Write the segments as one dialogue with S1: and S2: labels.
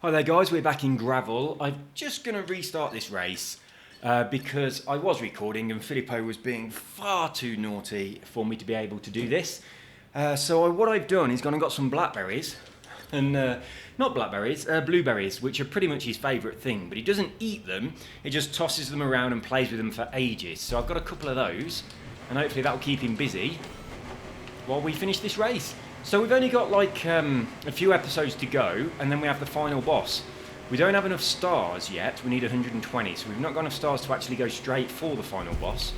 S1: Hi there guys, we're back in gravel. I'm just going to restart this race because I was recording and Filippo was being far too naughty for me to be able to do this. So what I've done is gone and got some blackberries, and not blackberries, blueberries, which are pretty much his favourite thing, but he doesn't eat them, he just tosses them around and plays with them for ages. So I've got a couple of those, and hopefully that'll keep him busy while we finish this race. So we've only got like a few episodes to go, and then we have the final boss. We don't have enough stars yet, we need 120, so we've not got enough stars to actually go straight for the final boss.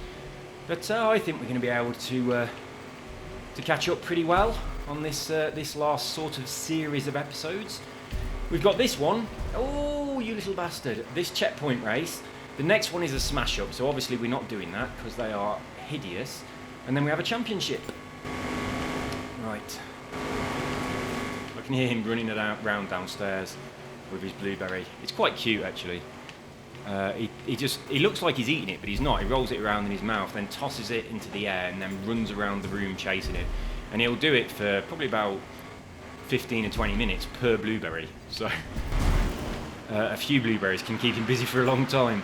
S1: But I think we're going to be able to catch up pretty well on this last sort of series of episodes. We've got this one. Oh, you little bastard. This checkpoint race. The next one is a smash up, so obviously we're not doing that because they are hideous. And then we have a championship. Right. I can hear him running around downstairs with his blueberry. It's quite cute actually. He looks like he's eating it, but he's not. He rolls it around in his mouth, then tosses it into the air, and then runs around the room chasing it. And he'll do it for probably about 15 or 20 minutes per blueberry. So a few blueberries can keep him busy for a long time.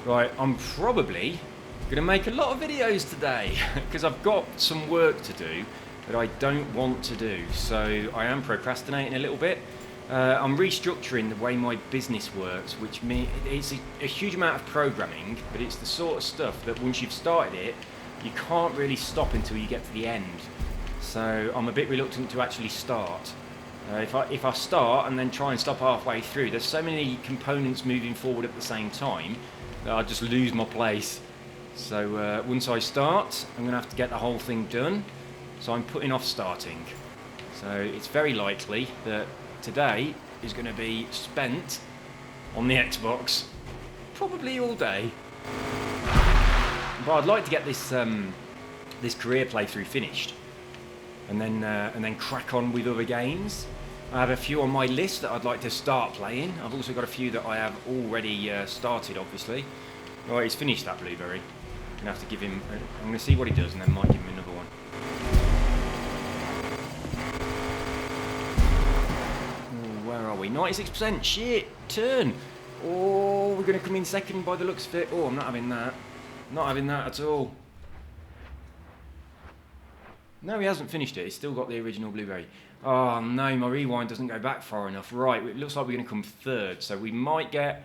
S1: Right, I'm probably going to make a lot of videos today because I've got some work to do that I don't want to do, so I am procrastinating a little bit. I'm restructuring the way my business works, which means it's a huge amount of programming, but it's the sort of stuff that once you've started it, you can't really stop until you get to the end. So I'm a bit reluctant to actually start. If I start and then try and stop halfway through, there's so many components moving forward at the same time that I just lose my place. So once I start, I'm going to have to get the whole thing done. So I'm putting off starting. So it's very likely that today is going to be spent on the Xbox, probably all day. But I'd like to get this this career playthrough finished, and then crack on with other games. I have a few on my list that I'd like to start playing. I've also got a few that I have already started, obviously. Right, he's finished that blueberry. I'm going to have to give him... I'm going to see what he does and then might give him another one. Oh, where are we? 96%! Shit! Turn! Oh, we're going to come in second by the looks of it. Oh, I'm not having that. Not having that at all. No, he hasn't finished it. He's still got the original blueberry. Oh, no, my rewind doesn't go back far enough. Right, it looks like we're going to come third. So we might get...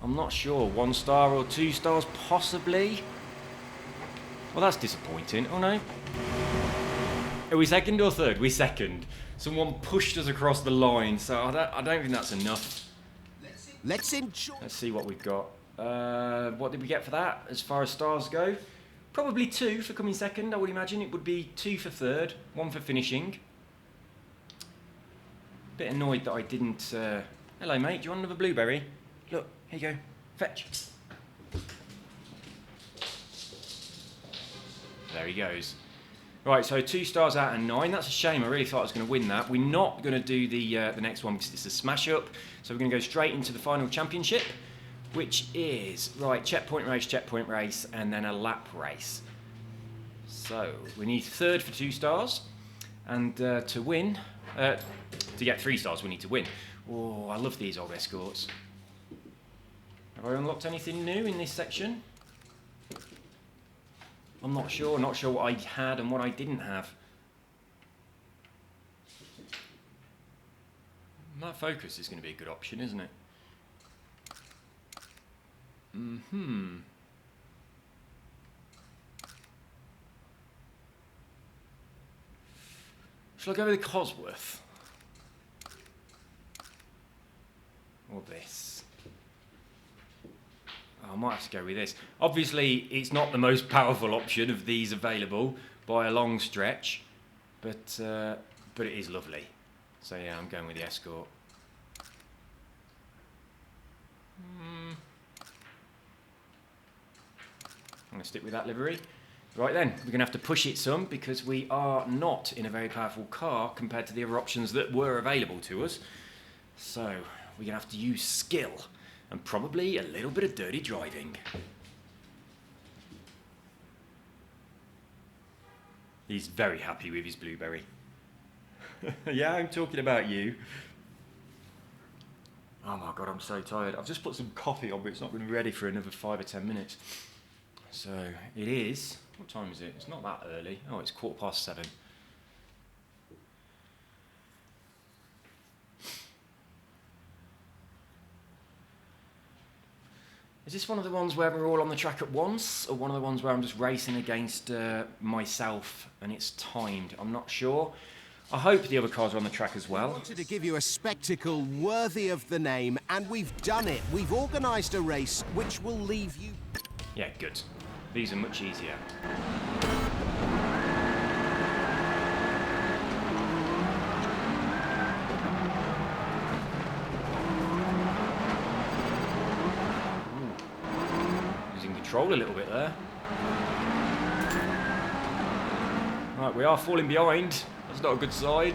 S1: I'm not sure. 1 star or 2 stars, possibly? Well, that's disappointing. Oh, no. Are we second or third? We're second. Someone pushed us across the line, so I don't think that's enough.
S2: Let's enjoy.
S1: Let's see what we've got. What did we get for that, as far as stars go? Probably 2 for coming second, I would imagine. It would be 2 for third, 1 for finishing. Bit annoyed that I didn't... Hello, mate. Do you want another blueberry? Look, here you go. Fetch. There he goes. Right, so 2 stars out of 9. That's a shame. I really thought I was going to win that. We're not going to do the next one because it's a smash up. So we're going to go straight into the final championship, which is, right, checkpoint race, and then a lap race. So we need third for 2 stars, and to win, to get 3 stars, we need to win. Oh, I love these old escorts. Have I unlocked anything new in this section? I'm not sure what I had and what I didn't have. That focus is going to be a good option, isn't it? Shall I go with the Cosworth? Or this? I might have to go with this. Obviously, it's not the most powerful option of these available by a long stretch, but it is lovely. So yeah, I'm going with the Escort. I'm going to stick with that livery. Right then, we're going to have to push it some because we are not in a very powerful car compared to the other options that were available to us. So we're going to have to use skill. And probably a little bit of dirty driving. He's very happy with his blueberry. Yeah, I'm talking about you. Oh my god, I'm so tired. I've just put some coffee on, but it's not going to be ready for another 5 or 10 minutes. So it is. What time is it? It's not that early. Oh, it's 7:15. Is this one of the ones where we're all on the track at once, or one of the ones where I'm just racing against myself and it's timed? I'm not sure. I hope the other cars are on the track as
S2: I
S1: well.
S2: wanted to give you a spectacle worthy of the name, and we've done it. We've organised a race which will leave you...
S1: Yeah, good. These are much easier. Losing control a little bit there. Right, we are falling behind. That's not a good sign.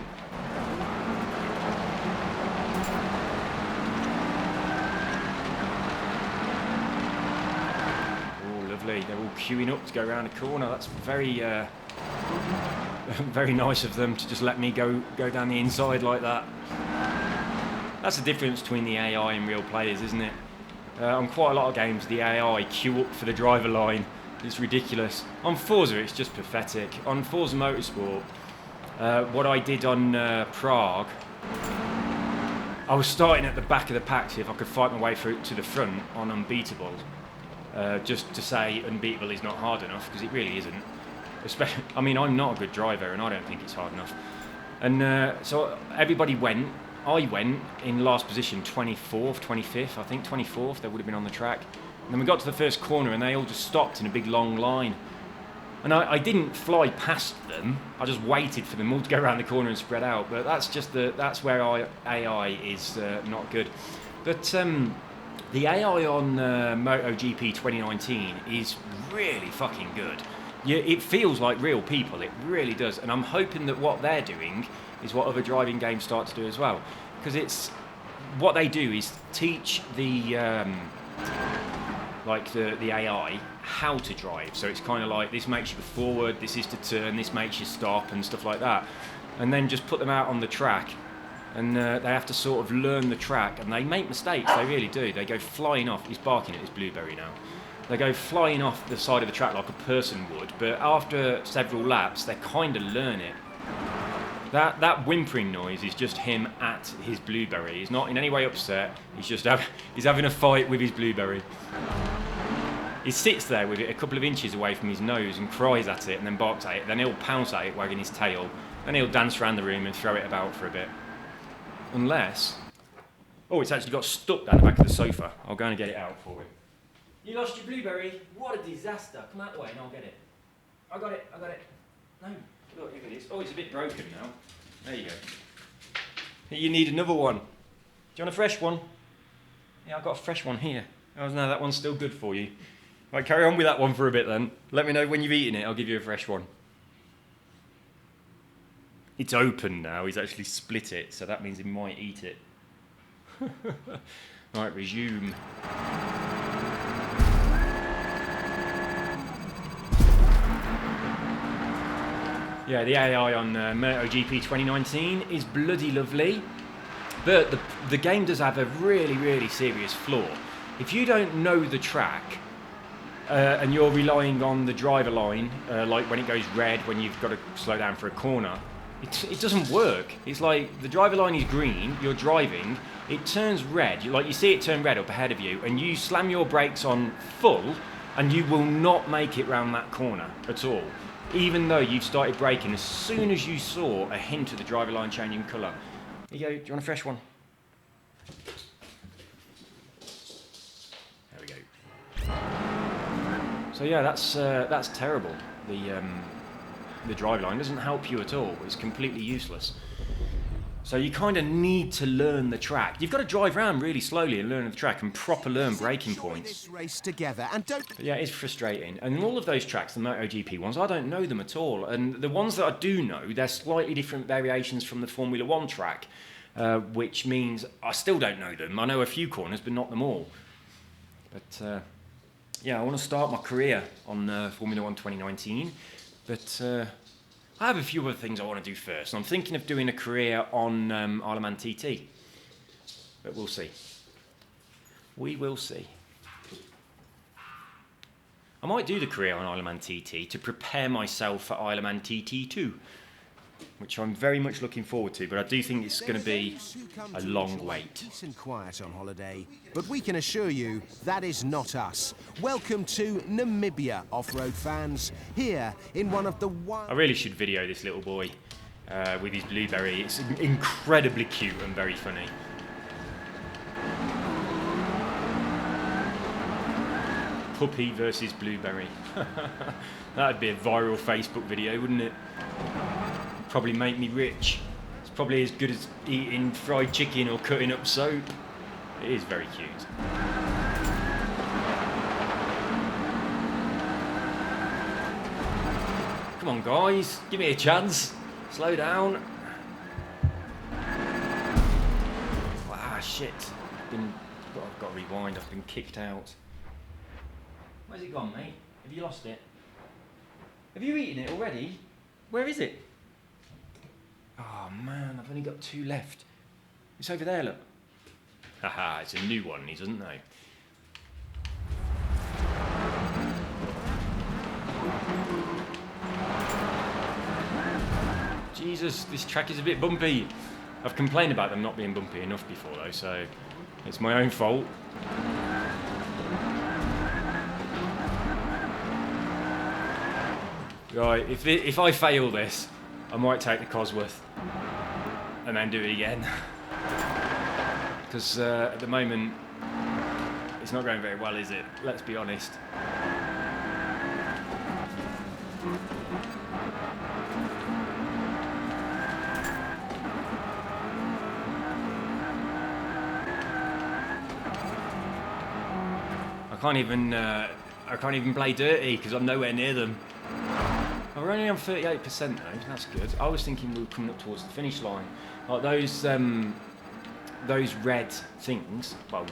S1: Oh, lovely. They're all queuing up to go around a corner. That's very, very nice of them to just let me go down the inside like that. That's the difference between the AI and real players, isn't it? On quite a lot of games, the AI queue up for the driver line. It's ridiculous. On Forza, it's just pathetic. On Forza Motorsport, what I did on Prague, I was starting at the back of the pack to see if I could fight my way through to the front on Unbeatable. Just to say Unbeatable is not hard enough, because it really isn't. Especially, I mean, I'm not a good driver, and I don't think it's hard enough. And so everybody went. I went in last position, 24th, 25th, I think 24th, they would have been on the track. And then we got to the first corner and they all just stopped in a big long line. And I didn't fly past them, I just waited for them all to go around the corner and spread out. But that's just that's where AI is not good. But the AI on MotoGP 2019 is really fucking good. It feels like real people, it really does. And I'm hoping that what they're doing is what other driving games start to do as well. Because it's what they do is teach the AI how to drive. So it's kind of like, this makes you go forward, this is to turn, this makes you stop and stuff like that. And then just put them out on the track and they have to sort of learn the track, and they make mistakes, they really do. They go flying off. He's barking at his blueberry now. They go flying off the side of the track like a person would, but after several laps they kind of learn it. That whimpering noise is just him at his blueberry. He's not in any way upset. He's having a fight with his blueberry. He sits there with it a couple of inches away from his nose and cries at it and then barks at it. Then he'll pounce at it, wagging his tail. Then he'll dance around the room and throw it about for a bit. Unless... Oh, it's actually got stuck down the back of the sofa. I'll go and get it out for him. You lost your blueberry? What a disaster. Come out the way and I'll get it. I got it. No. Look, here it is. Oh, it's a bit broken now. There you go. You need another one. Do you want a fresh one? Yeah, I've got a fresh one here. Oh, no, that one's still good for you. Right, carry on with that one for a bit then. Let me know when you've eaten it. I'll give you a fresh one. It's open now. He's actually split it, so that means he might eat it. Right, resume. Yeah, the AI on MotoGP 2019 is bloody lovely, but the game does have a really, really serious flaw. If you don't know the track and you're relying on the driver line, like when it goes red, when you've got to slow down for a corner, it doesn't work. It's like the driver line is green, you're driving, it turns red, you see it turn red up ahead of you, and you slam your brakes on full, and you will not make it round that corner at all. Even though you've started braking as soon as you saw a hint of the driver line changing colour. Here you go, do you want a fresh one? There we go. So yeah, that's terrible. The driver line doesn't help you at all. It's completely useless. So you kind of need to learn the track. You've got to drive around really slowly and learn the track and proper learn braking points.
S2: This race together and don't...
S1: But yeah, it's frustrating. And all of those tracks, the MotoGP ones, I don't know them at all. And the ones that I do know, they're slightly different variations from the Formula One track, which means I still don't know them. I know a few corners, but not them all. But yeah, I want to start my career on Formula One 2019. But I have a few other things I want to do first. I'm thinking of doing a career on Isle of Man TT. But we'll see. We will see. I might do the career on Isle of Man TT to prepare myself for Isle of Man TT2, which I'm very much looking forward to, but I do think it's going to be a long wait.
S2: Peace and quiet on holiday, but we can assure you that is not us. Welcome to Namibia, off-road fans, here in one of the
S1: I really should video this little boy with his blueberry. It's incredibly cute and very funny. Puppy versus blueberry. That'd be a viral Facebook video, wouldn't it? Probably make me rich. It's probably as good as eating fried chicken or cutting up soap. It is very cute. Come on guys, give me a chance. Slow down. Ah shit. I've got to rewind, I've been kicked out. Where's it gone, mate? Have you lost it? Have you eaten it already? Where is it? Oh man, I've only got 2 left. It's over there, look. Haha, it's a new one, he doesn't know. Jesus, this track is a bit bumpy. I've complained about them not being bumpy enough before though, so it's my own fault. Right, if I fail this, I might take the Cosworth and then do it again. Because at the moment, it's not going very well, is it? Let's be honest. I can't even play dirty because I'm nowhere near them. Oh, we're only on 38% though, that's good. I was thinking we were coming up towards the finish line. Like those red things, well,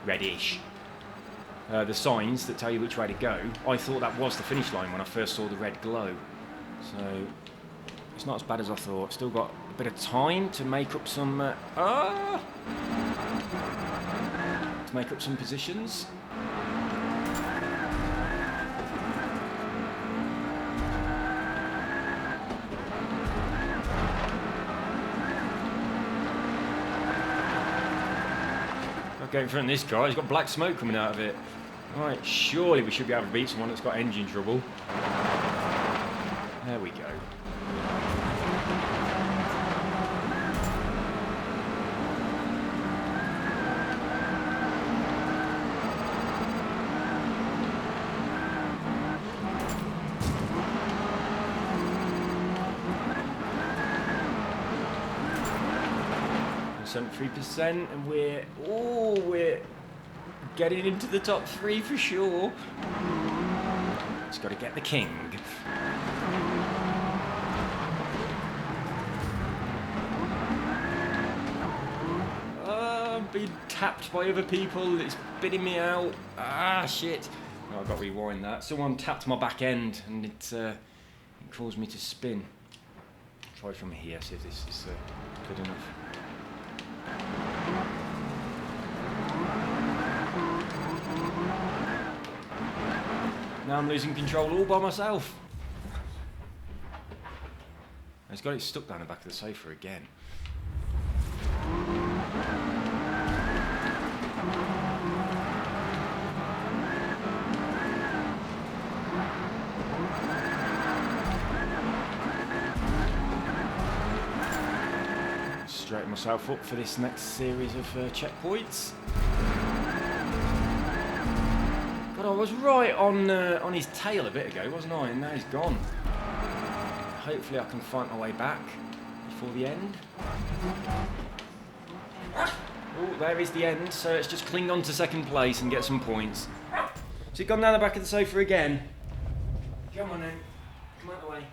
S1: reddish, the signs that tell you which way to go, I thought that was the finish line when I first saw the red glow. So, it's not as bad as I thought. Still got a bit of time to make up some, positions. Go in front of this car, he's got black smoke coming out of it. Right, surely we should be able to beat someone that's got engine trouble. There we go. We're 73% and we're getting into the top 3 for sure. Just got to get the king. I'm being tapped by other people. It's spitting me out. Ah, shit. Oh, I've got to rewind that. Someone tapped my back end and it caused me to spin. Try from here, see if this is good enough. Now I'm losing control all by myself. He's got it stuck down the back of the sofa again. Straighten myself up for this next series of checkpoints. God, I was right on his tail a bit ago, wasn't I? And now he's gone. Hopefully I can find my way back before the end. Oh, there is the end, so let's just cling on to second place and get some points. So you've gone down the back of the sofa again. Come on then, come out the way.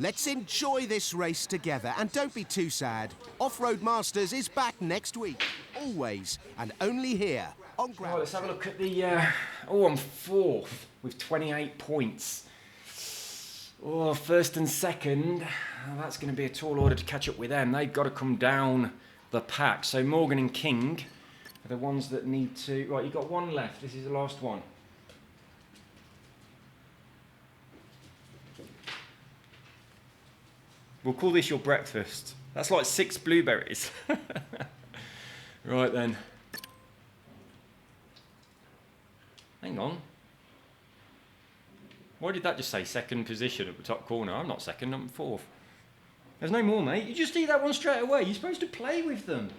S2: Let's enjoy this race together, and don't be too sad. Off-Road Masters is back next week, always, and only here on Gravel.
S1: Right, let's have a look at the... I'm 4th with 28 points. Oh, first and second. That's going to be a tall order to catch up with them. They've got to come down the pack. So Morgan and King are the ones that need to... Right, you've got one left. This is the last one. We'll call this your breakfast. That's like 6 blueberries. Right then. Hang on. Why did that just say second position at the top corner? I'm not second, I'm fourth. There's no more, mate. You just eat that one straight away. You're supposed to play with them.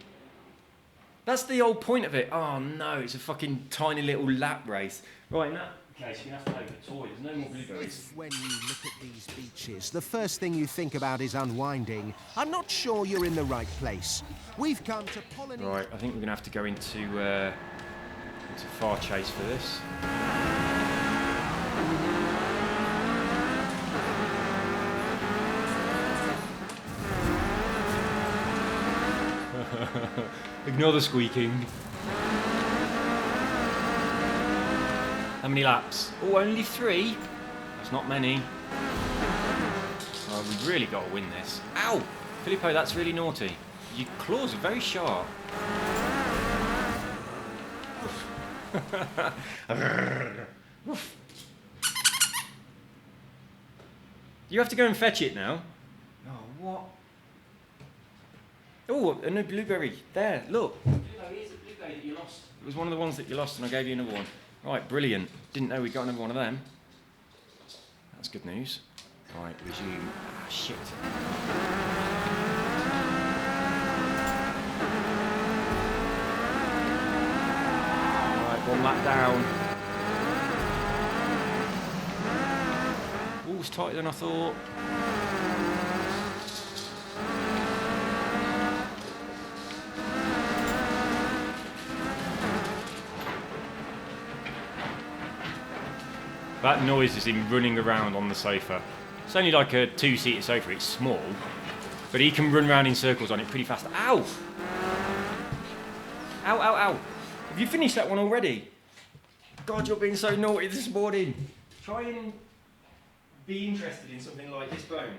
S1: That's the whole point of it. Oh no, it's a fucking tiny little lap race. Right, in that case, you're going to have to play with a toy. There's no more blueberries.
S2: If, when you look at these beaches, the first thing you think about is unwinding, I'm not sure you're in the right place. We've come to Polynesia.
S1: Right, I think we're going to have to go into Far Chase for this. Ignore the squeaking. How many laps? Oh, only 3? That's not many. Oh, we've really got to win this. Ow! Filippo, that's really naughty. Your claws are very sharp. You have to go and fetch it now. Oh, what? Oh, a new blueberry. There, look. Here's a blueberry that you lost. It was one of the ones that you lost and I gave you another one. Right, brilliant. Didn't know we got another one of them. That's good news. Right, resume. Ah, shit. Right, 1 lap down. Oh, it's tighter than I thought. That noise is him running around on the sofa. It's only like a 2-seater sofa, it's small, but he can run around in circles on it pretty fast. Ow! Ow, ow, ow. Have you finished that one already? God, you're being so naughty this morning. Try and be interested in something like this bone.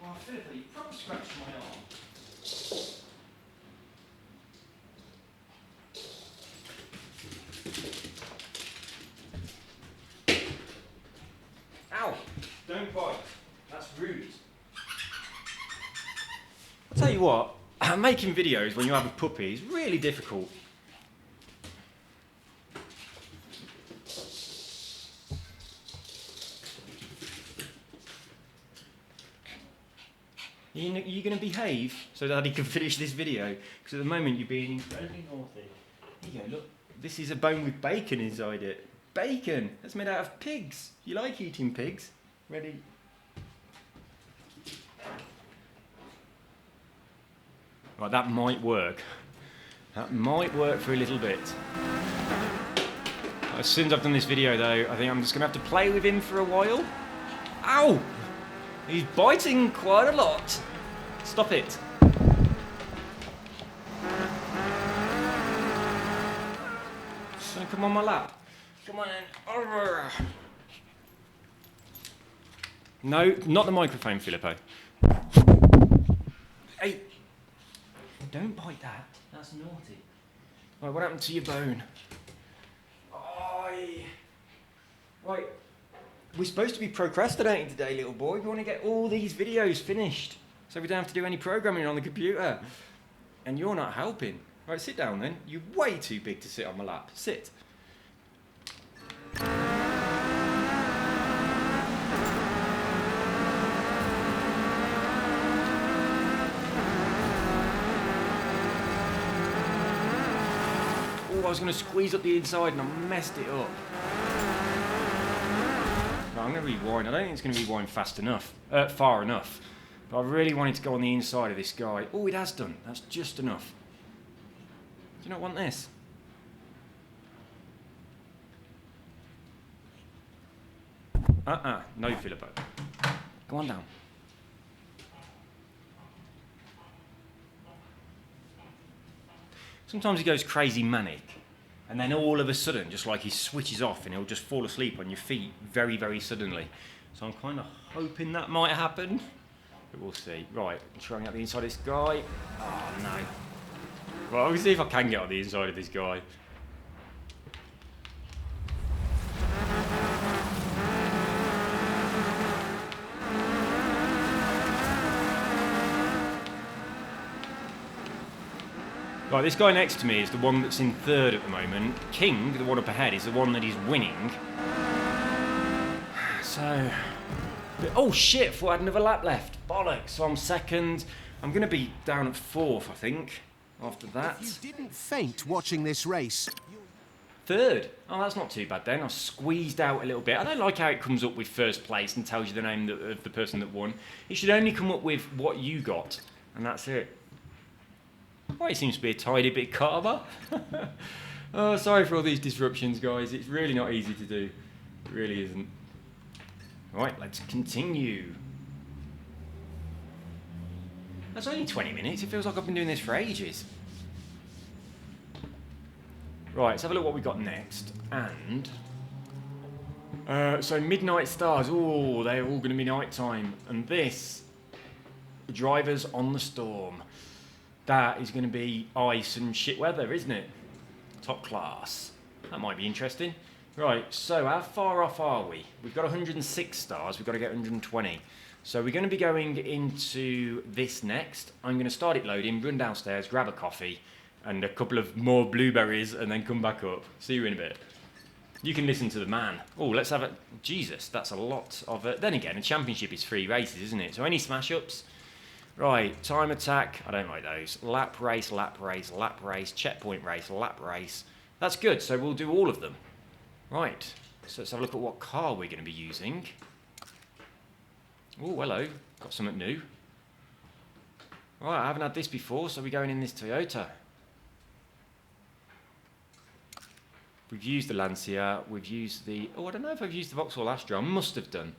S1: Oh, Philippa, you probably scratched my arm. Ow! Don't bite. That's rude. I'll tell you what, making videos when you have a puppy is really difficult. You're going to behave so that he can finish this video? Because at the moment you're being incredibly naughty. Here you go, look. This is a bone with bacon inside it. Bacon! That's made out of pigs. You like eating pigs? Ready? Right, that might work. That might work for a little bit. As soon as I've done this video though, I think I'm just going to have to play with him for a while. Ow! He's biting quite a lot. Stop it. So come on my lap. Come on in. Over. No, not the microphone, Filippo. Hey. Don't bite that. That's naughty. Right, what happened to your bone? Oi. Right. We're supposed to be procrastinating today, little boy. We want to get all these videos finished so we don't have to do any programming on the computer. And you're not helping. Right, sit down then. You're way too big to sit on my lap. Sit. Oh, I was going to squeeze up the inside and I messed it up. Right, I'm going to rewind. I don't think it's going to rewind fast enough, far enough. But I really wanted to go on the inside of this guy. Oh, it has done. That's just enough. Do you not want this? No, Filippo. Go on down. Sometimes he goes crazy manic. and then all of a sudden, just like he switches off and he'll just fall asleep on your feet very, very suddenly. So I'm kind of hoping that might happen, but we'll see. Right, trying out the inside of this guy. Oh no. Well, I'll see if I can get on the inside of this guy. Right, this guy next to me is the one that's in third at the moment. King, the one up ahead, is the one that is winning. So... Oh shit, thought I had another lap left. Bollocks. So I'm second. I'm going to be down at fourth, I think, after that.
S2: If you didn't faint watching this race,
S1: Third. Oh, that's not too bad then. I squeezed out a little bit. I don't like how it comes up with first place and tells you the name of the person that won. It should only come up with what you got, and that's it. Well, it seems to be a tidy bit calmer. Oh, sorry for all these disruptions, guys. It's really not easy to do. It really isn't. Right, let's continue. That's only 20 minutes. It feels like I've been doing this for ages. Right, let's have a look what we've got next. And... so Midnight Stars. Oh, they're all going to be nighttime. And this... Drivers on the Storm. That is going to be ice and shit weather, isn't it? Top class. That might be interesting. Right, so how far off are we? We've got 106 stars. We've got to get 120. So we're going to be going into this next. I'm going to start it loading, run downstairs, grab a coffee, and a couple of more blueberries, and then come back up. See you in a bit. You can listen to the man. Oh, let's have a... Jesus, that's a lot of... Then again, a championship is 3 races, isn't it? So any smash-ups... Right, time attack, I don't like those. Lap race, lap race, lap race, checkpoint race, lap race. That's good, so we'll do all of them. Right, so let's have a look at what car we're going to be using. Oh, hello, got something new. Right, I haven't had this before, so we're going in this Toyota. We've used the Lancia, we've used the... Oh, I don't know if I've used the Vauxhall Astra, I must have done.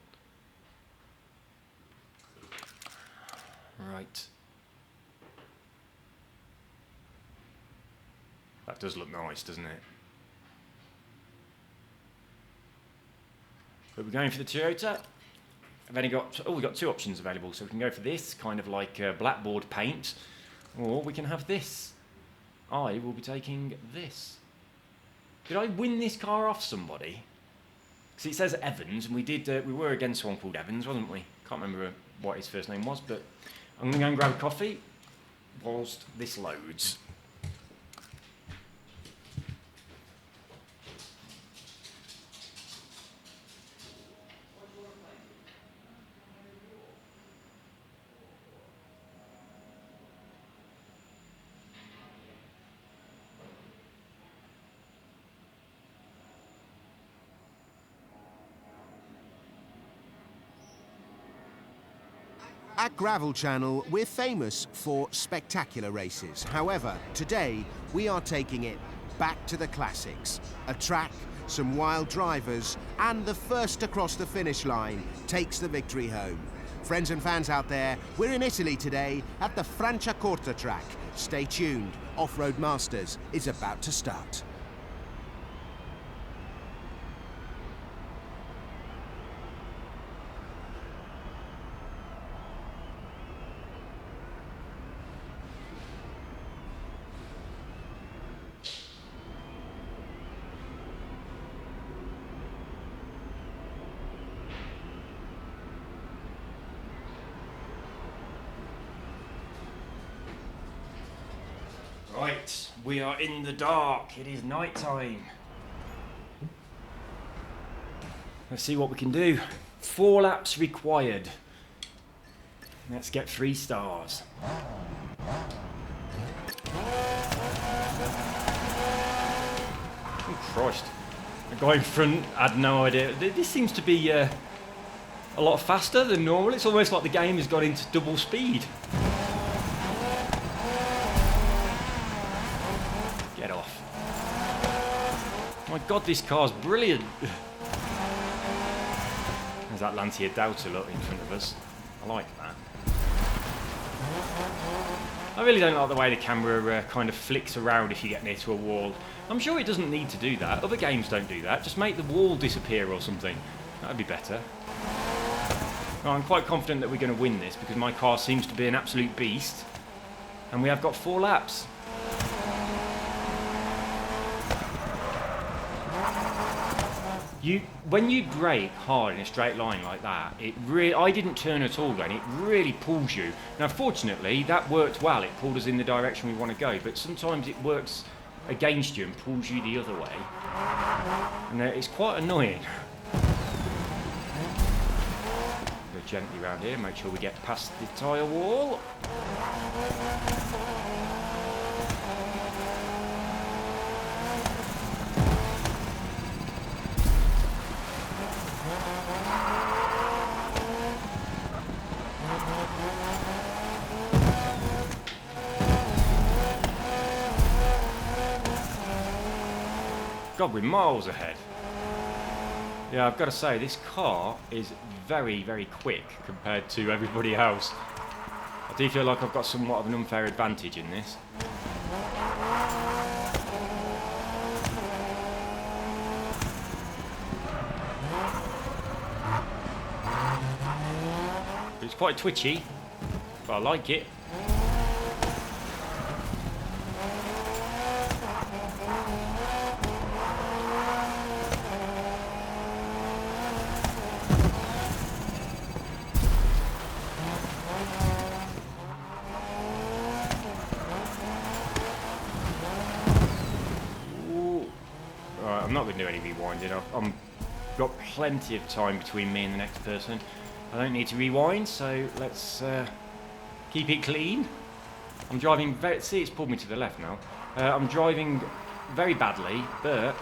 S1: Right. That does look nice, doesn't it? But we're going for the Toyota. I've only got... Oh, we've got 2 options available. So we can go for this, kind of like blackboard paint. Or we can have this. I will be taking this. Did I win this car off somebody? Because it says Evans, and we were against someone called Evans, wasn't we? Can't remember what his first name was, but... I'm going to go and grab a coffee whilst this loads.
S2: At Gravel Channel, we're famous for spectacular races. However, today, we are taking it back to the classics. A track, some wild drivers, and the first across the finish line takes the victory home. Friends and fans out there, we're in Italy today at the Franciacorta track. Stay tuned, Off-Road Masters is about to start.
S1: Right, we are in the dark. It is night time. Let's see what we can do. 4 laps required. Let's get 3 stars. Oh Christ. The guy in front had no idea. This seems to be a lot faster than normal. It's almost like the game has gone into double speed. Get off. My God, this car's brilliant. There's that Lancia Delta look in front of us. I like that. I really don't like the way the camera kind of flicks around if you get near to a wall. I'm sure it doesn't need to do that. Other games don't do that. Just make the wall disappear or something. That'd be better. Well, I'm quite confident that we're going to win this because my car seems to be an absolute beast. And we have got 4 laps. When you brake hard in a straight line like that, I didn't turn at all then, it really pulls you. Now fortunately, that worked well, it pulled us in the direction we want to go, but sometimes it works against you and pulls you the other way. And it's quite annoying. Go gently around here, make sure we get past the tyre wall. God, we're miles ahead. Yeah, I've got to say, this car is very, very quick compared to everybody else. I do feel like I've got somewhat of an unfair advantage in this. It's quite twitchy, but I like it. I'm not going to do any rewinding. I've got plenty of time between me and the next person. I don't need to rewind, so let's keep it clean. I'm driving see, it's pulled me to the left now. I'm driving very badly, but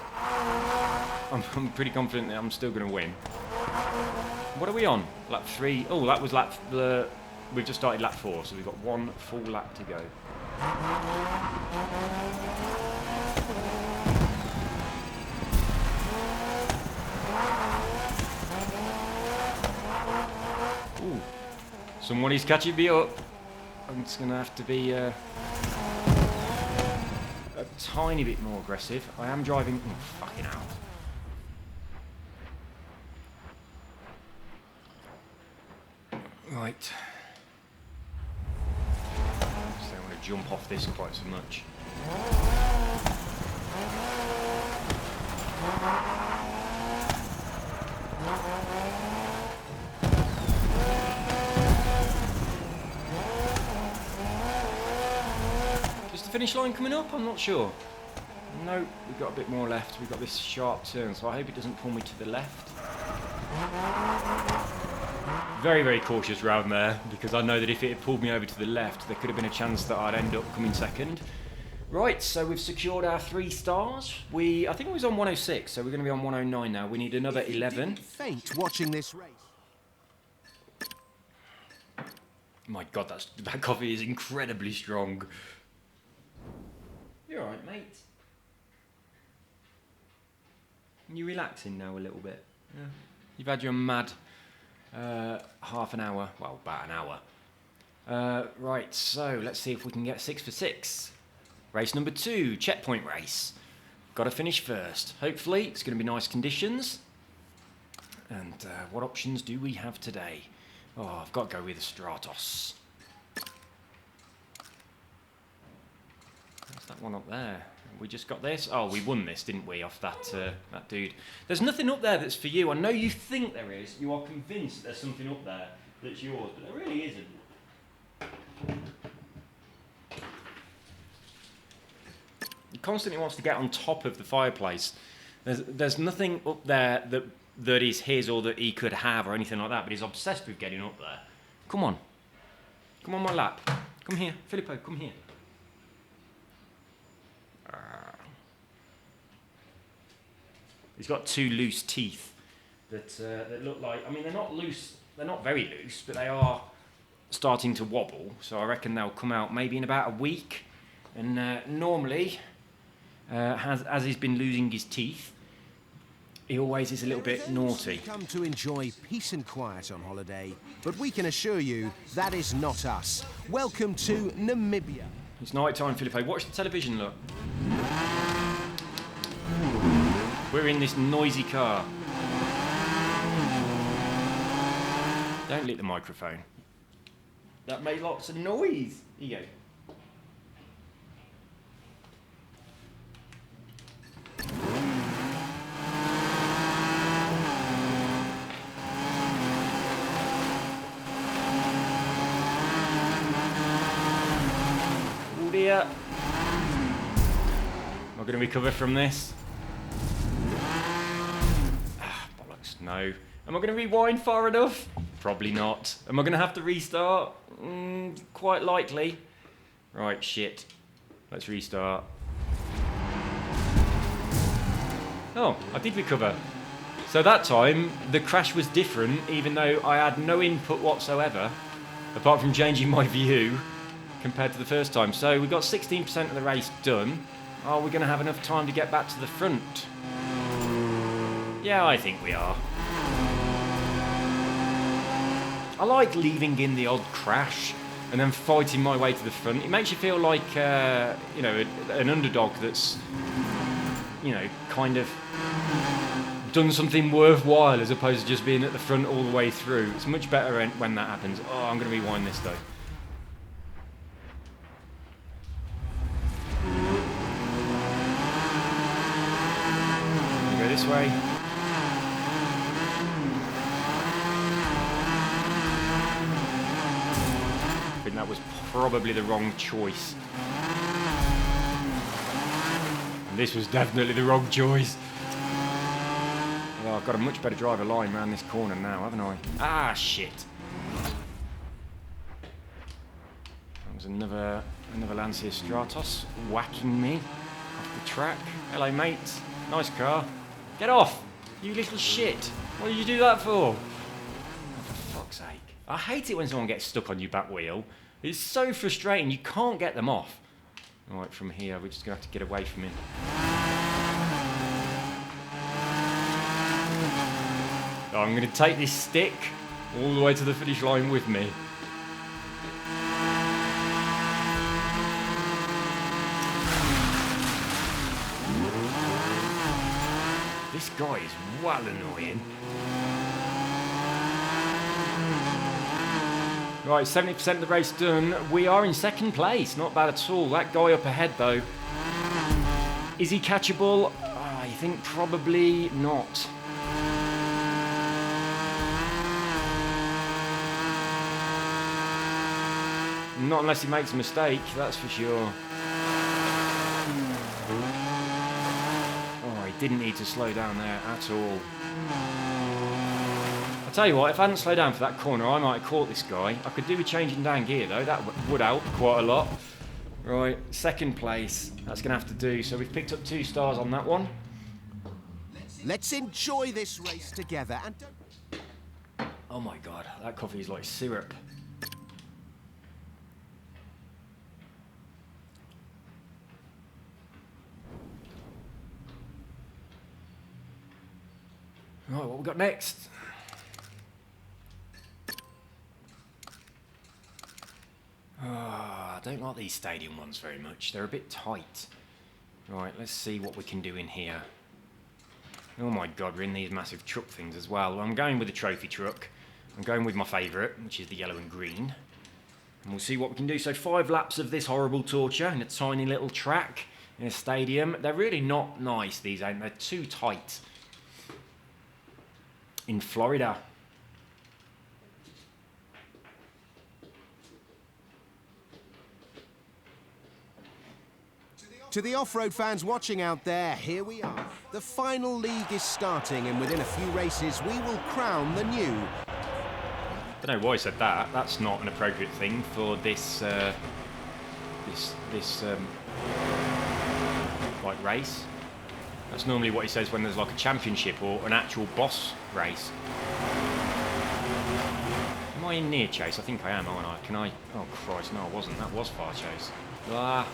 S1: I'm pretty confident that I'm still going to win. What are we on? Lap 3? Oh, that was lap... we've just started lap 4, so we've got 1 full lap to go. Ooh, someone is catching me up. I'm just going to have to be a tiny bit more aggressive. I am driving... Oh, fucking hell. Right. Just don't want to jump off this quite so much. Is the finish line coming up? I'm not sure. No, we've got a bit more left. We've got this sharp turn, so I hope it doesn't pull me to the left. Very, very cautious round there, because I know that if it had pulled me over to the left, there could have been a chance that I'd end up coming second. Right, so we've secured our 3 stars. I think it was on 106, so we're going to be on 109 now. We need another 11.
S2: Faint watching this race.
S1: My God, that coffee is incredibly strong. You're alright, mate. You relaxing now a little bit? Yeah. You've had your mad half an hour. Well, about an hour. Right, so let's see if we can get 6 for 6. Race number 2, checkpoint race. Got to finish first. Hopefully, it's going to be nice conditions. And what options do we have today? Oh, I've got to go with the Stratos. There's that one up there. We just got this. Oh, we won this, didn't we, off that that dude. There's nothing up there that's for you. I know you think there is. You are convinced there's something up there that's yours, but there really isn't. He constantly wants to get on top of the fireplace. There's nothing up there that is his or that he could have or anything like that, but he's obsessed with getting up there. Come on. Come on my lap. Come here. Filippo, come here. He's got 2 loose teeth that look like... I mean, they're not loose. They're not very loose, but they are starting to wobble. So I reckon they'll come out maybe in about a week. And normally, as he's been losing his teeth, he always is a little bit naughty.
S2: Come to enjoy peace and quiet on holiday, but we can assure you that is not us. Welcome to Namibia.
S1: It's night time, Filippo. Watch the television, look. We're in this noisy car. Don't lick the microphone. That made lots of noise. Here you go. Oh dear. Am I going to recover from this? Ah, bollocks, no. Am I going to rewind far enough? Probably not. Am I going to have to restart? Quite likely. Right, shit. Let's restart. Oh, I did recover. So that time, the crash was different, even though I had no input whatsoever, apart from changing my view, compared to the first time. So we got 16% of the race done. Are we going to have enough time to get back to the front? Yeah, I think we are. I like leaving in the odd crash and then fighting my way to the front. It makes you feel like, you know, an underdog that's, you know, kind of done something worthwhile as opposed to just being at the front all the way through. It's much better when that happens. Oh, I'm going to rewind this though. Go this way. I think that was probably the wrong choice. And this was definitely the wrong choice. Oh, I've got a much better driver line around this corner now, haven't I? Ah, shit. That was another Lancia Stratos whacking me off the track. Hello, mate. Nice car. Get off, you little shit. What did you do that for? Oh, for fuck's sake. I hate it when someone gets stuck on your back wheel. It's so frustrating. You can't get them off. All right, from here, we're just going to have to get away from him. I'm going to take this stick all the way to the finish line with me. This guy is well annoying. Right, 70% of the race done. We are in second place. Not bad at all. That guy up ahead, though. Is he catchable? I think probably not. Not unless he makes a mistake, that's for sure. Oh, he didn't need to slow down there at all. I'll tell you what, if I hadn't slowed down for that corner, I might have caught this guy. I could do with changing down gear, though. That would help quite a lot. Right, second place. That's going to have to do. So we've picked up 2 stars on that one.
S2: Let's enjoy this race together and don't...
S1: Oh my god, that coffee is like syrup. Right, what we got next? I don't like these stadium ones very much. They're a bit tight. Right, let's see what we can do in here. Oh my god, we're in these massive truck things as well. I'm going with the trophy truck. I'm going with my favourite, which is the yellow and green. And we'll see what we can do. So 5 laps of this horrible torture in a tiny little track in a stadium. They're really not nice, these ain't. They're too tight. In Florida.
S2: To the off-road fans watching out there, here we are. The final league is starting, and within a few races, we will crown the new.
S1: I don't know why I said that. That's not an appropriate thing for this, like race. That's normally what he says when there's like a championship or an actual boss race. Am I in near chase? I think I am, aren't I? Can I? Oh Christ, no, I wasn't. That was far chase. Ah.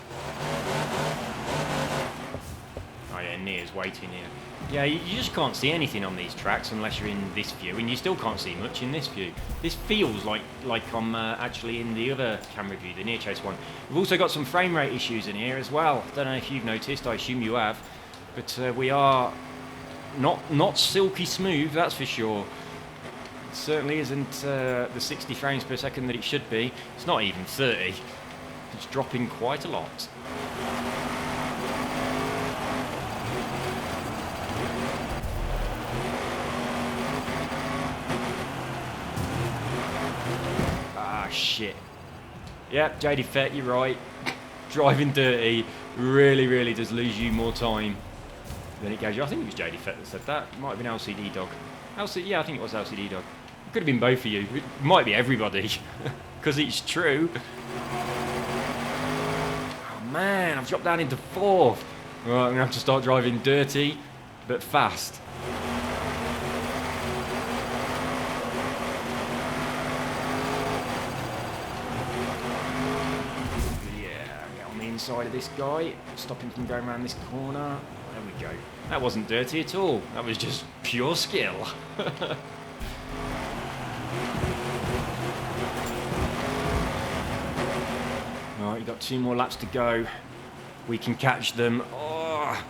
S1: Oh yeah, Nia's waiting here. Yeah, you just can't see anything on these tracks unless you're in this view, and you still can't see much in this view. This feels like I'm actually in the other camera view, the Near Chase one. We've also got some frame rate issues in here as well. Don't know if you've noticed, I assume you have, but we are not silky smooth, that's for sure. It certainly isn't the 60 frames per second that it should be. It's not even 30. It's dropping quite a lot. Ah, shit. Yep, JD Fett, you're right. Driving dirty really does lose you more time than it gives you. I think it was JD Fett that said that. It might have been LCD Dog. Yeah, I think it was LCD Dog. It could have been both of you. It might be everybody, because it's true. Oh man, I've dropped down into 4th. Right, I'm going to have to start driving dirty, but fast. Side of this guy, stop him from going around this corner. There we go. That wasn't dirty at all. That was just pure skill. Right, you've got 2 more laps to go. We can catch them. Oh.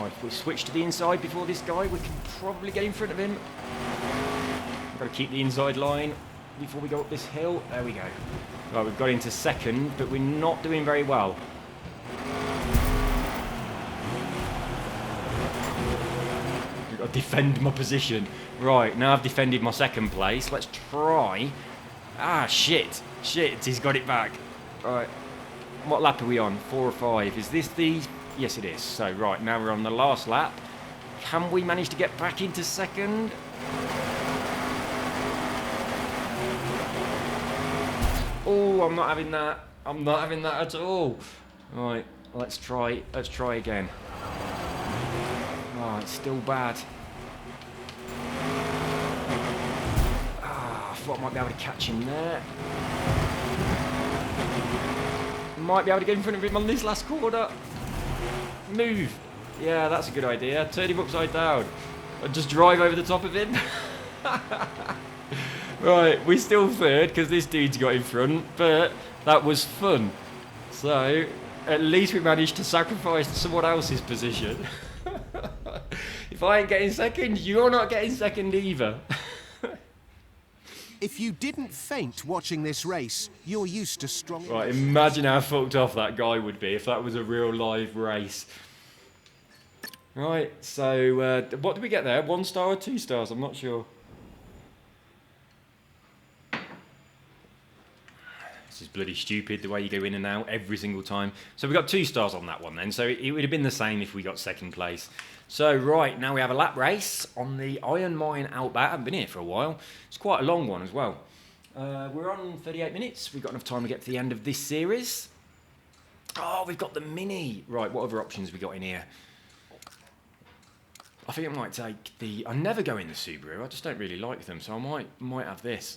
S1: If we switch to the inside before this guy, we can probably get in front of him. We've got to keep the inside line before we go up this hill. There we go. Right, we've got into 2nd, but we're not doing very well. I've got to defend my position. Right, now I've defended my 2nd place. Let's try. Ah, shit. Shit, he's got it back. Right. What lap are we on? 4 or 5? Is this the... Yes, it is. So, right, now we're on the last lap. Can we manage to get back into 2nd? Oh, I'm not having that. I'm not having that at all. Right, let's try again. Oh, it's still bad. Ah, I thought I might be able to catch him there. Might be able to get in front of him on this last corner. Move. Yeah, that's a good idea. Turn him upside down. And just drive over the top of him. Right, we're still 3rd because this dude's got in front, but that was fun. So, at least we managed to sacrifice someone else's position. If I ain't getting 2nd, you're not getting 2nd either.
S2: If you didn't faint watching this race, you're used to strong...
S1: Right, imagine how fucked off that guy would be if that was a real live race. Right, so what did we get there? 1 star or 2 stars? I'm not sure. This is bloody stupid, the way you go in and out every single time. So we got 2 stars on that one then, so it would have been the same if we got 2nd place. So, right, now we have a lap race on the Iron Mine Outback. I haven't been here for a while. It's quite a long one as well. We're on 38 minutes. We've got enough time to get to the end of this series. Oh, we've got the Mini. Right, what other options have we got in here? I think I might take the... I never go in the Subaru. I just don't really like them, so I might have this.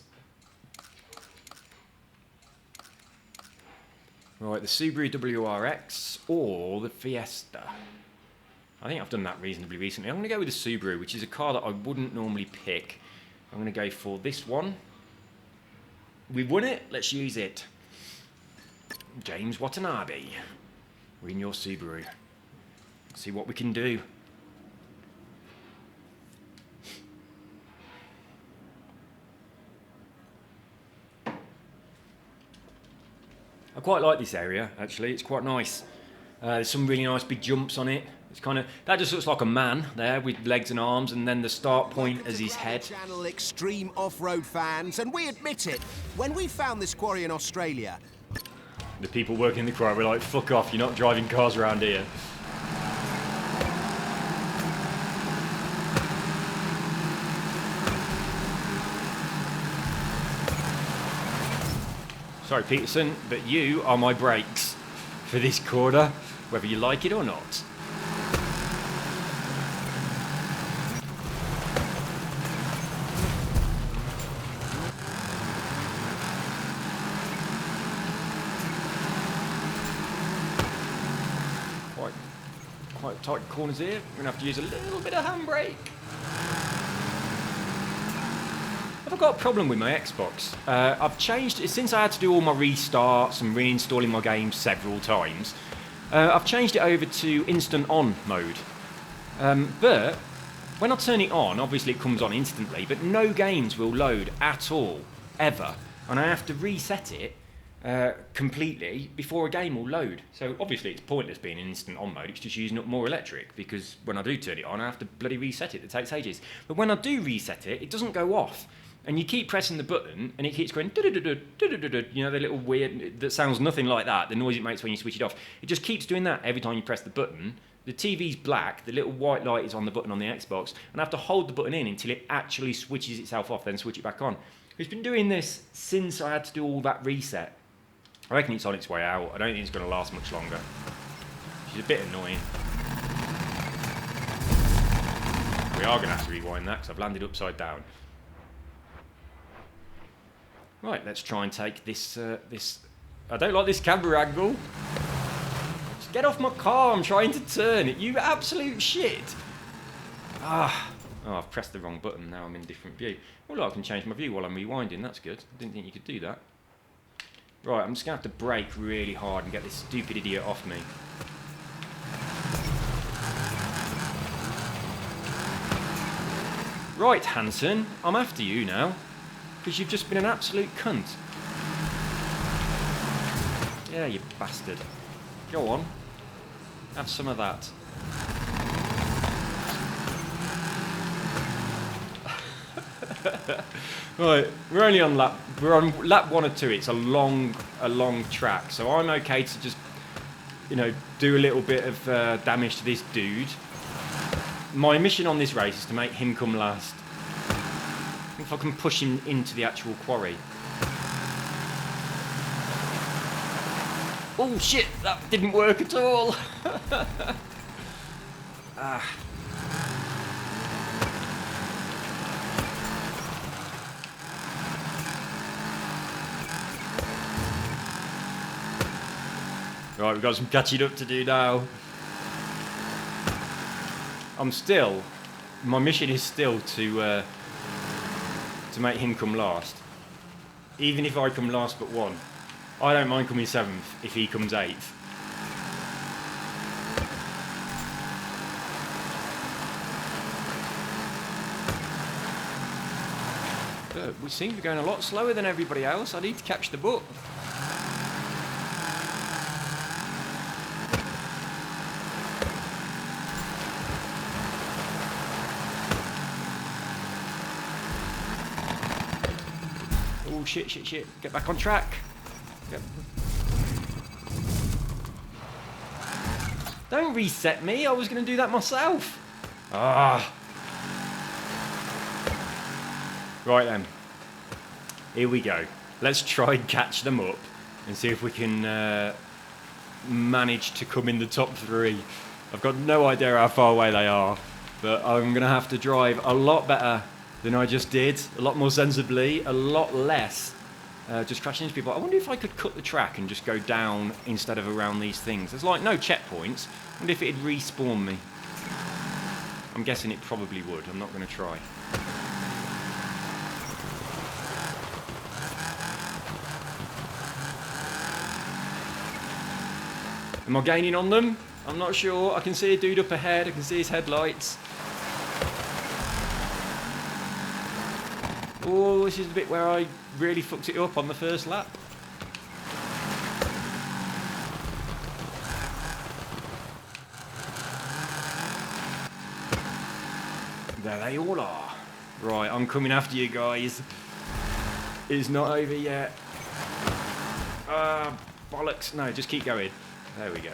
S1: Right, the Subaru WRX or the Fiesta. I think I've done that reasonably recently. I'm going to go with the Subaru, which is a car that I wouldn't normally pick. I'm going to go for this one. We've won it. Let's use it. James Watanabe. We're in your Subaru. Let's see what we can do. I quite like this area, actually. It's quite nice. There's some really nice big jumps on it. It's kind of, that just looks like a man there with legs and arms, and then the start point as his head.
S2: Channel extreme off-road fans, and we admit it. When we found this quarry in Australia,
S1: the people working the quarry were like, "Fuck off! You're not driving cars around here." Sorry, Peterson, but you are my brakes for this corner, whether you like it or not. quite tight corners here. I'm going to have to use a little bit of handbrake. I've got a problem with my Xbox. I've changed it since I had to do all my restarts and reinstalling my games several times. I've changed it over to instant on mode. But when I turn it on, obviously it comes on instantly, but no games will load at all, ever. And I have to reset it completely before a game will load. So obviously it's pointless being in instant on mode, it's just using up more electric, because when I do turn it on, I have to bloody reset it. It takes ages. But when I do reset it, it doesn't go off. And you keep pressing the button, and it keeps going, you know, the little weird, that sounds nothing like that, the noise it makes when you switch it off. It just keeps doing that every time you press the button. The TV's black, the little white light is on the button on the Xbox, and I have to hold the button in until it actually switches itself off, then switch it back on. It's been doing this since I had to do all that reset. I reckon it's on its way out. I don't think it's going to last much longer. Which is a bit annoying. We are going to have to rewind that, because I've landed upside down. Right, let's try and take this, I don't like this camera angle. Just get off my car, I'm trying to turn it, you absolute shit. Oh, I've pressed the wrong button, now I'm in a different view. Well, I can change my view while I'm rewinding, that's good. I didn't think you could do that. Right, I'm just going to have to brake really hard and get this stupid idiot off me. Right, Hanson, I'm after you now. Because you've just been an absolute cunt. Yeah, you bastard. Go on. Have some of that. Right, we're only on lap 1 or 2. It's a long track, so I'm okay to just, you know, do a little bit of damage to this dude. My mission on this race is to make him come last. If I can push him into the actual quarry. Oh shit, that didn't work at all. Right, we've got some catching up to do now. My mission is still to make him come last. Even if I come last but 1. I don't mind coming 7th if he comes 8th. But we seem to be going a lot slower than everybody else. I need to catch the book. Oh, shit. Get back on track. Yep. Don't reset me. I was going to do that myself. Right then. Here we go. Let's try and catch them up and see if we can manage to come in the top 3. I've got no idea how far away they are, but I'm going to have to drive a lot better than I just did, a lot more sensibly, a lot less just crashing into people. I wonder if I could cut the track and just go down instead of around these things. There's like no checkpoints. I wonder if it'd respawn me. I'm guessing it probably would. I'm not going to try. Am I gaining on them? I'm not sure. I can see a dude up ahead. I can see his headlights. Oh, this is the bit where I really fucked it up on the first lap. There they all are. Right, I'm coming after you guys. It's not over yet. Bollocks. No, just keep going. There we go.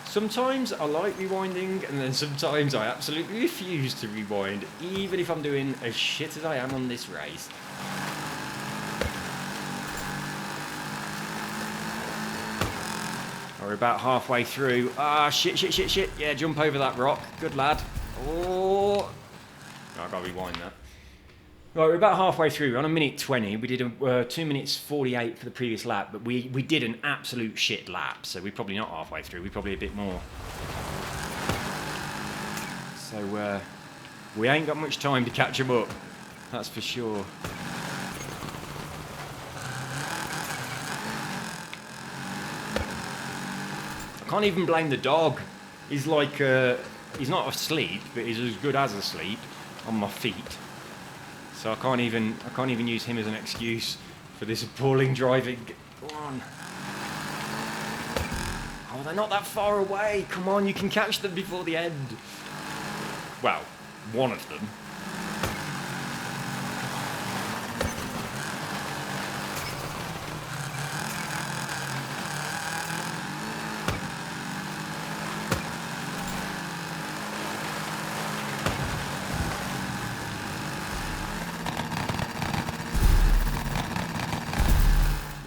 S1: Sometimes I like rewinding, and then sometimes I absolutely refuse to rewind, even if I'm doing as shit as I am on this race. We're about halfway through. Shit. Yeah, jump over that rock. Good lad. Oh. I've got to rewind that. Right, we're about halfway through. We're on a minute 20. We did 2 minutes 48 for the previous lap, but we did an absolute shit lap, so we're probably not halfway through. We're probably a bit more. So we ain't got much time to catch them up. That's for sure. I can't even blame the dog. He's like, he's not asleep, but he's as good as asleep on my feet. So I can't even use him as an excuse for this appalling driving. Go on. Oh, they're not that far away. Come on, you can catch them before the end. Well, one of them.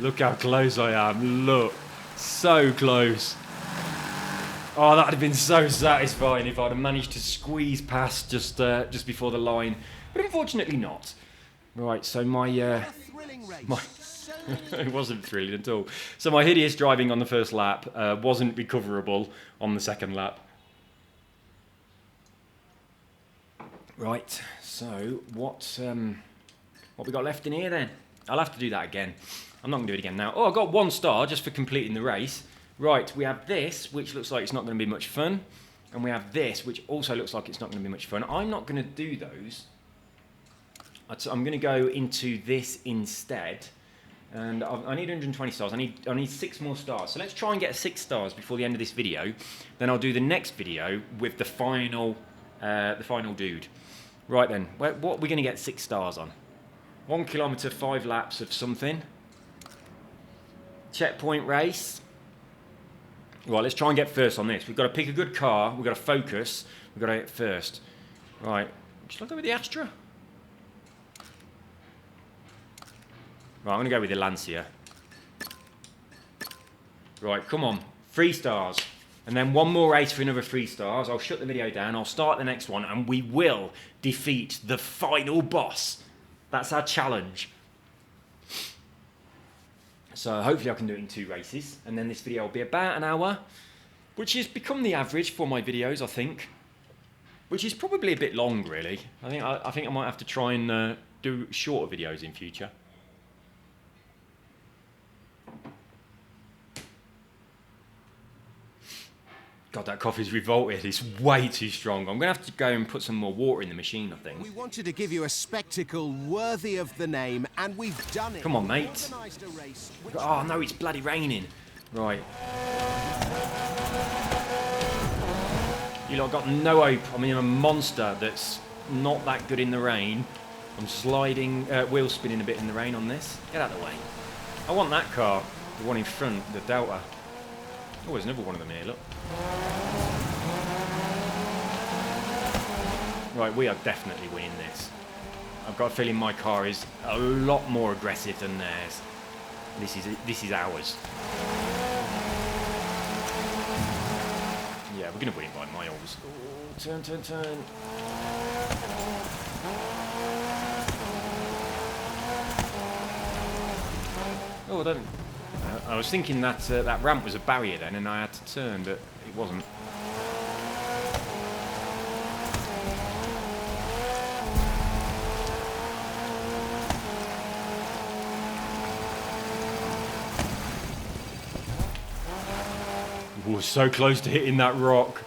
S1: Look how close I am. Look. So close. Oh, that would have been so satisfying if I'd have managed to squeeze past just before the line. But unfortunately not. Right, so my it wasn't thrilling at all. So my hideous driving on the first lap wasn't recoverable on the second lap. Right, so what we got left in here then? I'll have to do that again. I'm not going to do it again now. Oh, I got 1 star just for completing the race. Right, we have this, which looks like it's not going to be much fun. And we have this, which also looks like it's not going to be much fun. I'm not going to do those. I'm going to go into this instead. And I need 120 stars. I need 6 more stars. So let's try and get 6 stars before the end of this video. Then I'll do the next video with the final dude. Right then, what are we going to get 6 stars on? 1 kilometre, 5 laps of something. Checkpoint race. Right, let's try and get first on this. We've got to pick a good car. We've got to focus. We've got to get first. Right, should I go with the Astra? Right, I'm going to go with the Lancia. Right, come on. 3 stars. And then 1 more race for another 3 stars. I'll shut the video down. I'll start the next one. And we will defeat the final boss. That's our challenge. So hopefully I can do it in 2 races. And then this video will be about an hour. Which has become the average for my videos, I think. Which is probably a bit long, really. I think I might have to try and do shorter videos in future. God, that coffee's revolted. It's way too strong. I'm going to have to go and put some more water in the machine, I think.
S2: We wanted to give you a spectacle worthy of the name, and we've done it.
S1: Come on, mate. Oh, no, it's bloody raining. Right. You lot got no hope. I mean, I'm a monster that's not that good in the rain. I'm sliding, wheel spinning a bit in the rain on this. Get out of the way. I want that car, the one in front, the Delta. Oh, there's another one of them here, look. Right, we are definitely winning this. I've got a feeling my car is a lot more aggressive than theirs. This is ours. Yeah, we're going to win it by miles. Oh, turn, turn, turn. Oh, I don't... I was thinking that that ramp was a barrier then, and I had to turn, but it wasn't. We were so close to hitting that rock.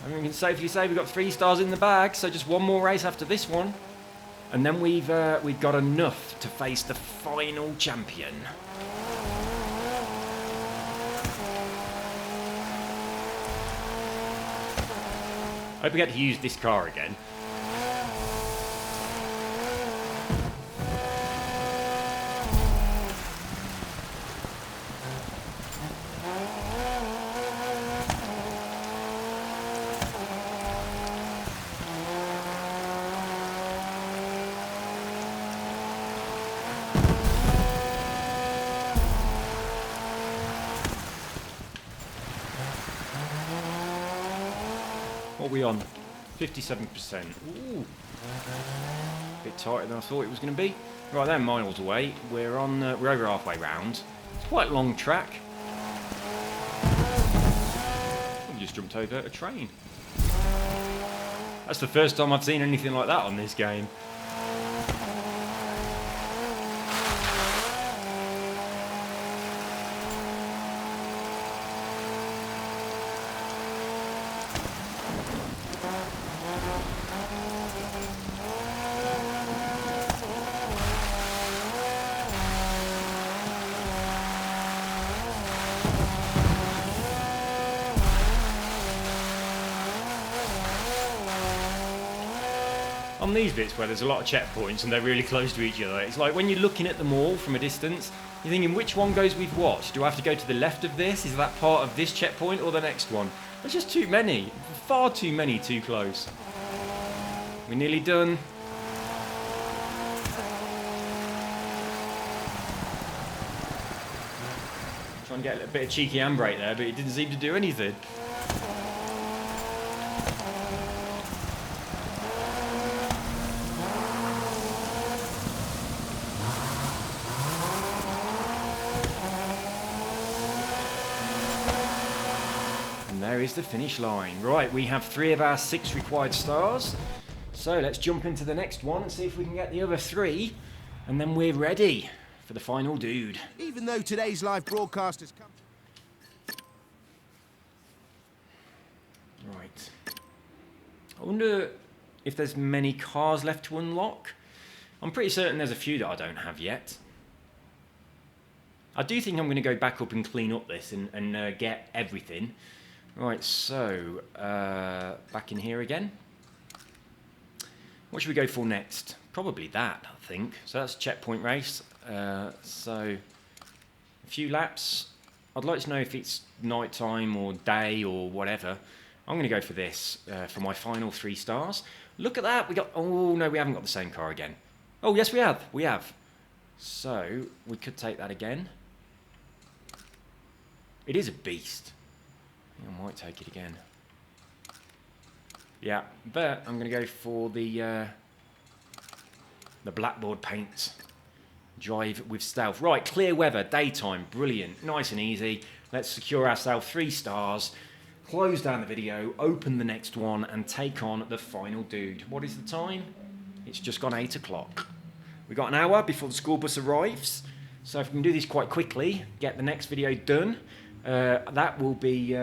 S1: I mean, we can safely say we've got 3 stars in the bag, so just 1 more race after this one. And then we've got enough to face the final champion. I hope we get to use this car again. What are we on? 57%. Ooh. A bit tighter than I thought it was going to be. Right, they're miles away. We're over halfway round. It's quite a long track. We just jumped over a train. That's the first time I've seen anything like that on this game. On these bits where there's a lot of checkpoints and they're really close to each other, it's like when you're looking at them all from a distance, you're thinking which one goes with what? Do I have to go to the left of this? Is that part of this checkpoint or the next one? There's just too many. Far too many too close. We're nearly done. Trying to get a bit of cheeky handbrake there, but it didn't seem to do anything. There is the finish line. Right, we have 3 of our 6 required stars. So let's jump into the next one and see if we can get the other 3. And then we're ready for the final dude.
S2: Even though today's live broadcast has come...
S1: Right. I wonder if there's many cars left to unlock. I'm pretty certain there's a few that I don't have yet. I do think I'm going to go back up and clean up this and get everything. Right, so back in here again. What should we go for next? Probably that, I think. So that's checkpoint race. So a few laps. I'd like to know if it's night time or day or whatever. I'm going to go for this for my final 3 stars. Look at that. We got. Oh no, we haven't got the same car again. Oh yes, we have. We have. So we could take that again. It is a beast. I might take it again. Yeah, but I'm going to go for the blackboard paint. Drive with stealth. Right, clear weather, daytime, brilliant, nice and easy. Let's secure ourselves 3 stars, close down the video, open the next one, and take on the final dude. What is the time? It's just gone 8 o'clock. We've got an hour before the school bus arrives, so if we can do this quite quickly, get the next video done, that will be...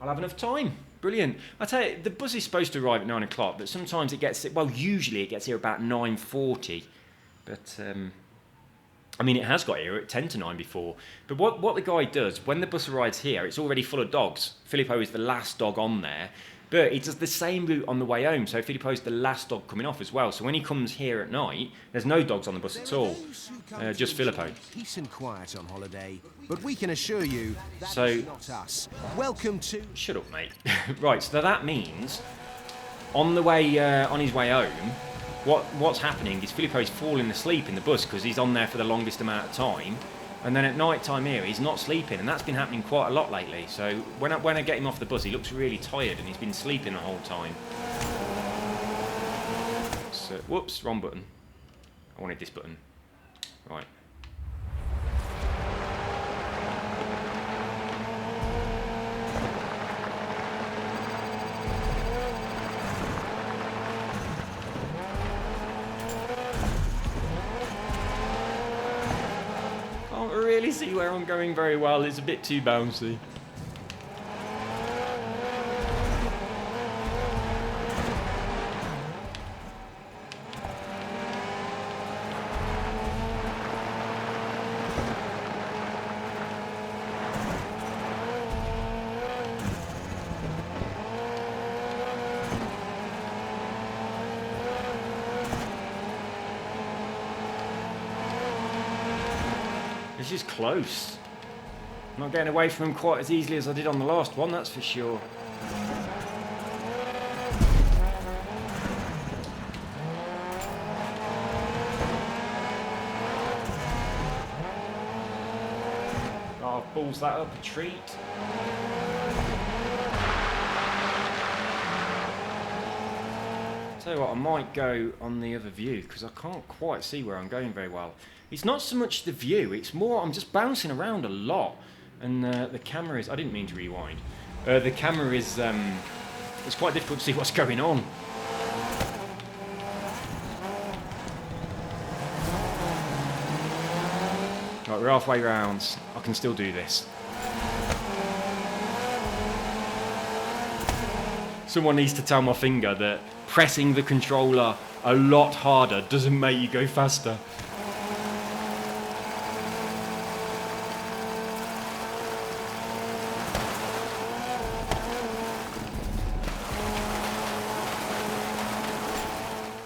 S1: I'll have enough time. Brilliant. I tell you, the bus is supposed to arrive at 9 o'clock, but sometimes it gets... Well, usually it gets here about 9:40. But, I mean, it has got here at 10 to 9 before. But what the guy does, when the bus arrives here, it's already full of dogs. Filippo is the last dog on there. But it does the same route on the way home, so Filippo's the last dog coming off as well. So when he comes here at night, there's no dogs on the bus at all. Just Filippo.
S2: Peace and quiet on holiday, but we can assure you that
S1: So,
S2: is not us. Welcome to...
S1: Shut up, mate. Right, so that means on the way, on his way home, what's happening is Filippo's falling asleep in the bus because he's on there for the longest amount of time. And then at night time here, he's not sleeping, and that's been happening quite a lot lately. So when I get him off the bus, he looks really tired, and he's been sleeping the whole time. So, whoops, wrong button. I wanted this button. Right. Really see where I'm going very well. It's a bit too bouncy. This is close. I'm not getting away from him quite as easily as I did on the last one, that's for sure. Oh, balls that up a treat. Tell you what, I might go on the other view because I can't quite see where I'm going very well. It's not so much the view, it's more I'm just bouncing around a lot. And the camera is... I didn't mean to rewind. The camera is... it's quite difficult to see what's going on. Right, we're halfway round. I can still do this. Someone needs to tell my finger that pressing the controller a lot harder doesn't make you go faster.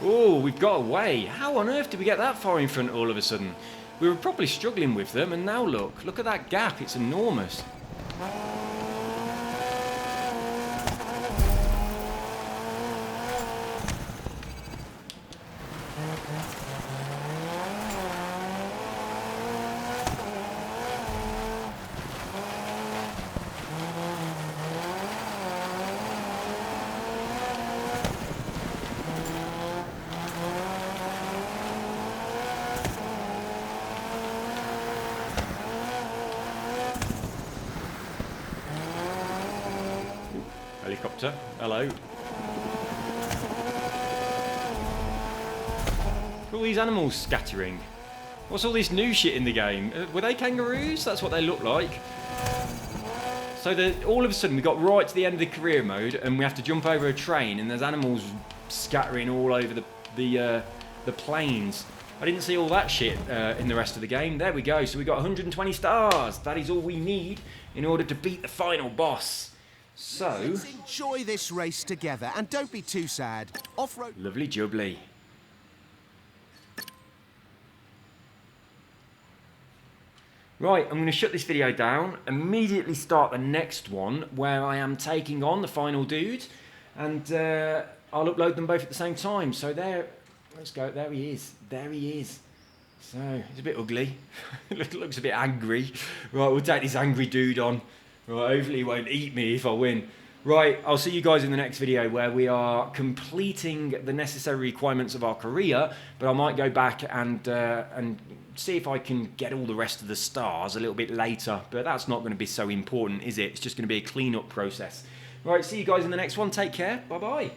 S1: Oh, we've got away. How on earth did we get that far in front all of a sudden? We were probably struggling with them, and now look at that gap, it's enormous. Helicopter, hello. All these animals scattering. What's all this new shit in the game? Were they kangaroos? That's what they look like. So all of a sudden we got right to the end of the career mode and we have to jump over a train and there's animals scattering all over the plains. I didn't see all that shit in the rest of the game. There we go. So we got 120 stars. That is all we need in order to beat the final boss. So,
S2: let's enjoy this race together and don't be too sad. Off-road.
S1: Lovely jubbly. Right, I'm going to shut this video down, immediately start the next one where I am taking on the final dude, and I'll upload them both at the same time. So there, let's go, there he is, So, he's a bit ugly, looks a bit angry. Right, we'll take this angry dude on. Right, hopefully he won't eat me if I win. Right, I'll see you guys in the next video where we are completing the necessary requirements of our career, but I might go back and see if I can get all the rest of the stars a little bit later, but that's not going to be so important, is it? It's just going to be a clean-up process. Right, see you guys in the next one. Take care. Bye-bye.